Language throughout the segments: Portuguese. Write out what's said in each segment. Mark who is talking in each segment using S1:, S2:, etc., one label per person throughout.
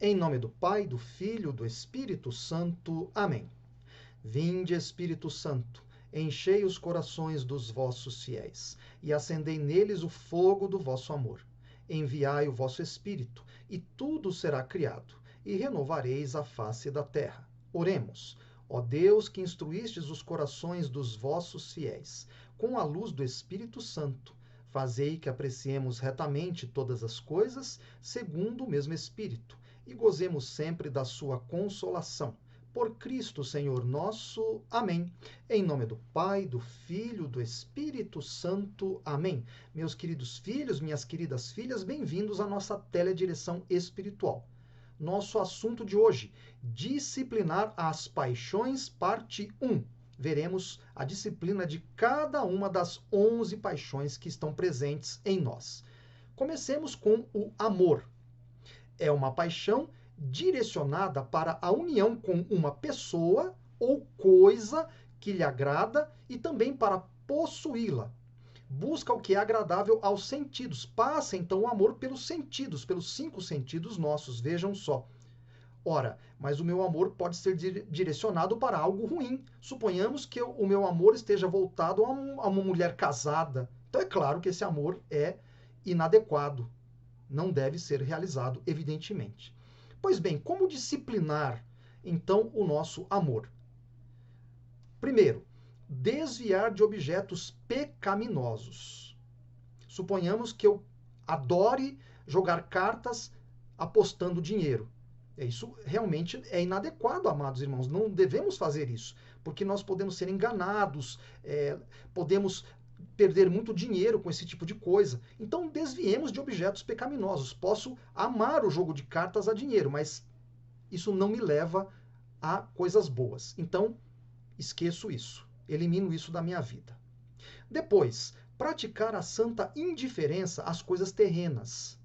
S1: Em nome do Pai, do Filho, do Espírito Santo. Amém. Vinde, Espírito Santo, enchei os corações dos vossos fiéis e acendei neles o fogo do vosso amor. Enviai o vosso Espírito, e tudo será criado, e renovareis a face da terra. Oremos. Ó Deus, que instruístes os corações dos vossos fiéis, com a luz do Espírito Santo, fazei que apreciemos retamente todas as coisas, segundo o mesmo Espírito, e gozemos sempre da sua consolação. Por Cristo, Senhor nosso. Amém. Em nome do Pai, do Filho, do Espírito Santo. Amém. Meus queridos filhos, minhas queridas filhas, bem-vindos à nossa teledireção espiritual. Nosso assunto de hoje, disciplinar as paixões, parte 1. Veremos a disciplina de cada uma das 11 paixões que estão presentes em nós. Comecemos com o amor. É uma paixão direcionada para a união com uma pessoa ou coisa que lhe agrada e também para possuí-la. Busca o que é agradável aos sentidos. Passa então o amor pelos sentidos, pelos 5 sentidos nossos. Vejam só. Ora, mas o meu amor pode ser direcionado para algo ruim. Suponhamos que o meu amor esteja voltado a uma mulher casada. Então é claro que esse amor é inadequado. Não deve ser realizado, evidentemente. Pois bem, como disciplinar, então, o nosso amor? Primeiro, desviar de objetos pecaminosos. Suponhamos que eu adore jogar cartas apostando dinheiro. Isso realmente é inadequado, amados irmãos. Não devemos fazer isso, porque nós podemos ser enganados, podemos perder muito dinheiro com esse tipo de coisa. Então, desviemos de objetos pecaminosos. Posso amar o jogo de cartas a dinheiro, mas isso não me leva a coisas boas. Então, esqueço isso. Elimino isso da minha vida. Depois, praticar a santa indiferença às coisas terrenas.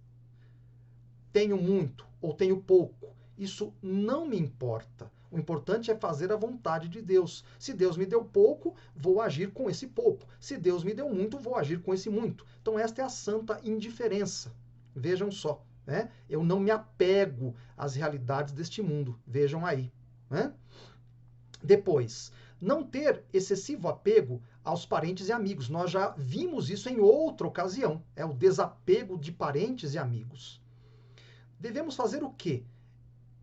S1: Tenho muito ou tenho pouco. Isso não me importa. O importante é fazer a vontade de Deus. Se Deus me deu pouco, vou agir com esse pouco. Se Deus me deu muito, vou agir com esse muito. Então esta é a santa indiferença. Vejam só, né? Eu não me apego às realidades deste mundo. Vejam aí, né? Depois, não ter excessivo apego aos parentes e amigos. Nós já vimos isso em outra ocasião. É o desapego de parentes e amigos. Devemos fazer o quê?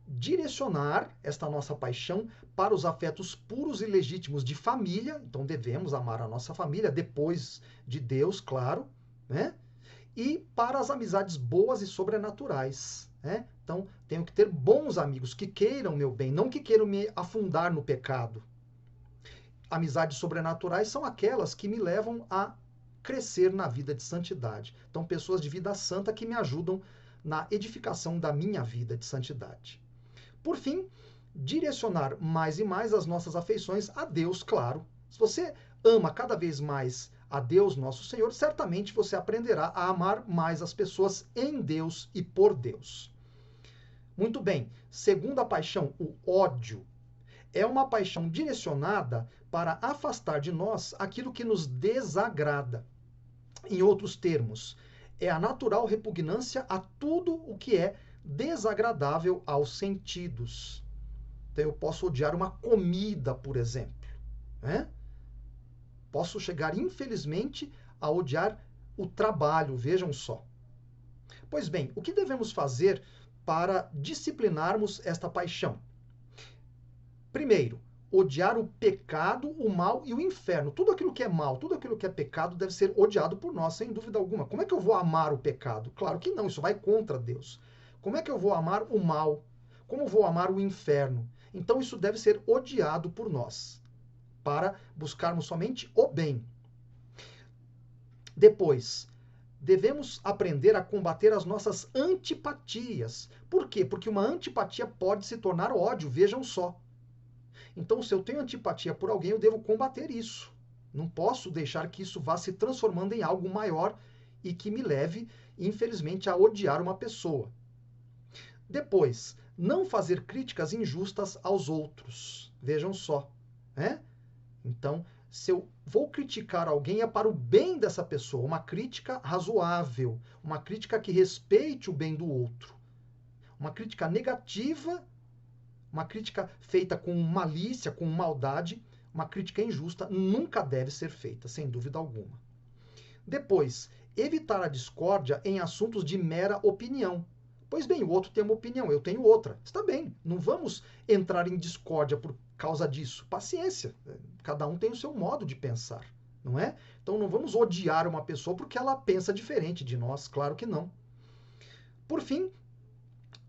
S1: Direcionar esta nossa paixão para os afetos puros e legítimos de família. Então devemos amar a nossa família, depois de Deus, claro, né? E para as amizades boas e sobrenaturais, né? Então tenho que ter bons amigos que queiram meu bem, não que queiram me afundar no pecado. Amizades sobrenaturais são aquelas que me levam a crescer na vida de santidade. Então pessoas de vida santa que me ajudam na edificação da minha vida de santidade. Por fim, direcionar mais e mais as nossas afeições a Deus, claro. Se você ama cada vez mais a Deus, nosso Senhor, certamente você aprenderá a amar mais as pessoas em Deus e por Deus. Muito bem, segunda paixão, o ódio. É uma paixão direcionada para afastar de nós aquilo que nos desagrada. Em outros termos, é a natural repugnância a tudo o que é desagradável aos sentidos. Então, eu posso odiar uma comida, por exemplo, né? Posso chegar, infelizmente, a odiar o trabalho, vejam só. Pois bem, o que devemos fazer para disciplinarmos esta paixão? Primeiro, odiar o pecado, o mal e o inferno. Tudo aquilo que é mal, tudo aquilo que é pecado deve ser odiado por nós, sem dúvida alguma. Como é que eu vou amar o pecado? Claro que não, isso vai contra Deus. Como é que eu vou amar o mal? Como vou amar o inferno? Então isso deve ser odiado por nós, para buscarmos somente o bem. Depois, devemos aprender a combater as nossas antipatias. Por quê? Porque uma antipatia pode se tornar ódio, vejam só. Então, se eu tenho antipatia por alguém, eu devo combater isso. Não posso deixar que isso vá se transformando em algo maior e que me leve, infelizmente, a odiar uma pessoa. Depois, não fazer críticas injustas aos outros. Vejam só, né? Então, se eu vou criticar alguém, é para o bem dessa pessoa, uma crítica razoável, uma crítica que respeite o bem do outro. Uma crítica negativa, uma crítica feita com malícia, com maldade, uma crítica injusta nunca deve ser feita, sem dúvida alguma. Depois, evitar a discórdia em assuntos de mera opinião. Pois bem, o outro tem uma opinião, eu tenho outra. Está bem, não vamos entrar em discórdia por causa disso. Paciência, cada um tem o seu modo de pensar, não é? Então não vamos odiar uma pessoa porque ela pensa diferente de nós, claro que não. Por fim,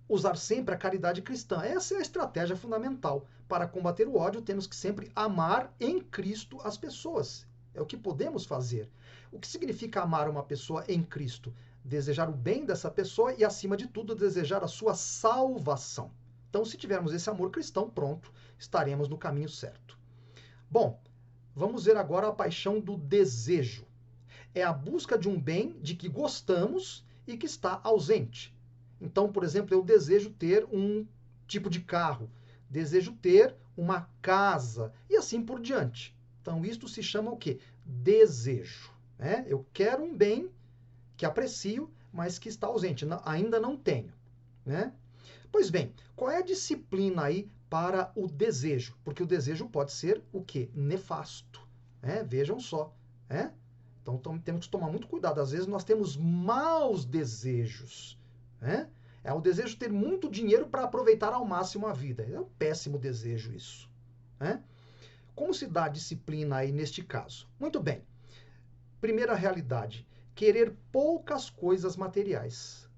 S1: usar sempre a caridade cristã. Essa é a estratégia fundamental. Para combater o ódio, temos que sempre amar em Cristo as pessoas. É o que podemos fazer. O que significa amar uma pessoa em Cristo? Desejar o bem dessa pessoa e, acima de tudo, desejar a sua salvação. Então, se tivermos esse amor cristão, pronto, estaremos no caminho certo. Bom, vamos ver agora a paixão do desejo. É a busca de um bem de que gostamos e que está ausente. Então, por exemplo, eu desejo ter um tipo de carro, desejo ter uma casa e assim por diante. Então, isto se chama o quê? Desejo. Né? Eu quero um bem que aprecio, mas que está ausente, ainda não tenho. Né? Pois bem, qual é a disciplina aí para o desejo? Porque o desejo pode ser o quê? Nefasto. Né? Vejam só. Né? Então, temos que tomar muito cuidado. Às vezes nós temos maus desejos. Né? É o desejo de ter muito dinheiro para aproveitar ao máximo a vida. É um péssimo desejo isso. Né? Como se dá a disciplina aí neste caso? Muito bem. Primeira realidade, querer poucas coisas materiais.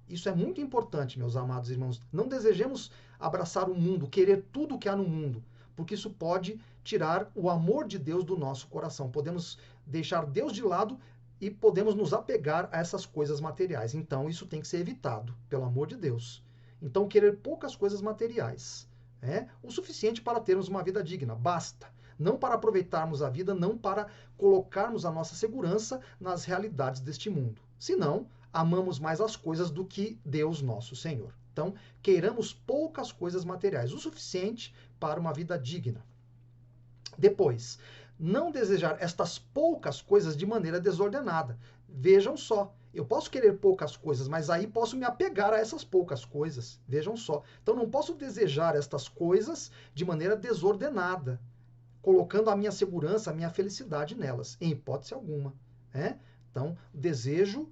S1: Isso é muito importante, meus amados irmãos. Não desejemos abraçar o mundo, querer tudo o que há no mundo, porque isso pode tirar o amor de Deus do nosso coração. Podemos deixar Deus de lado e podemos nos apegar a essas coisas materiais. Então, isso tem que ser evitado, pelo amor de Deus. Então, querer poucas coisas materiais. O suficiente para termos uma vida digna, basta. Não para aproveitarmos a vida, não para colocarmos a nossa segurança nas realidades deste mundo. Senão, amamos mais as coisas do que Deus nosso Senhor. Então, queiramos poucas coisas materiais, o suficiente para uma vida digna. Depois, não desejar estas poucas coisas de maneira desordenada. Vejam só, eu posso querer poucas coisas, mas aí posso me apegar a essas poucas coisas. Vejam só. Então, não posso desejar estas coisas de maneira desordenada, colocando a minha segurança, a minha felicidade nelas, em hipótese alguma. Então, desejo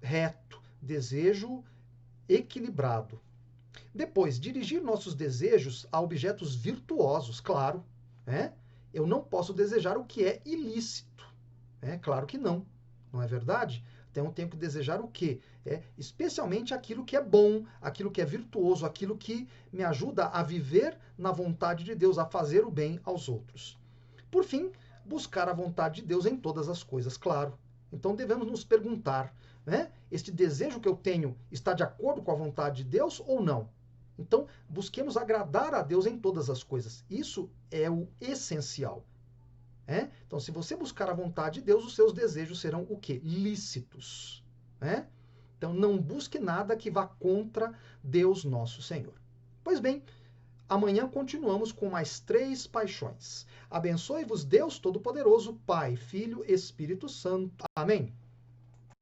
S1: reto, desejo equilibrado. Depois, dirigir nossos desejos a objetos virtuosos, claro. Eu não posso desejar o que é ilícito. Claro que não. Não é verdade? Então, eu tenho que desejar o quê? Especialmente aquilo que é bom, aquilo que é virtuoso, aquilo que me ajuda a viver na vontade de Deus, a fazer o bem aos outros. Por fim, buscar a vontade de Deus em todas as coisas, claro. Então, devemos nos perguntar, este desejo que eu tenho está de acordo com a vontade de Deus ou não? Então, busquemos agradar a Deus em todas as coisas. Isso é o essencial. Então, se você buscar a vontade de Deus, os seus desejos serão o quê? Lícitos. Então, não busque nada que vá contra Deus nosso Senhor. Pois bem, amanhã continuamos com mais 3 paixões. Abençoe-vos Deus Todo-Poderoso, Pai, Filho, Espírito Santo. Amém.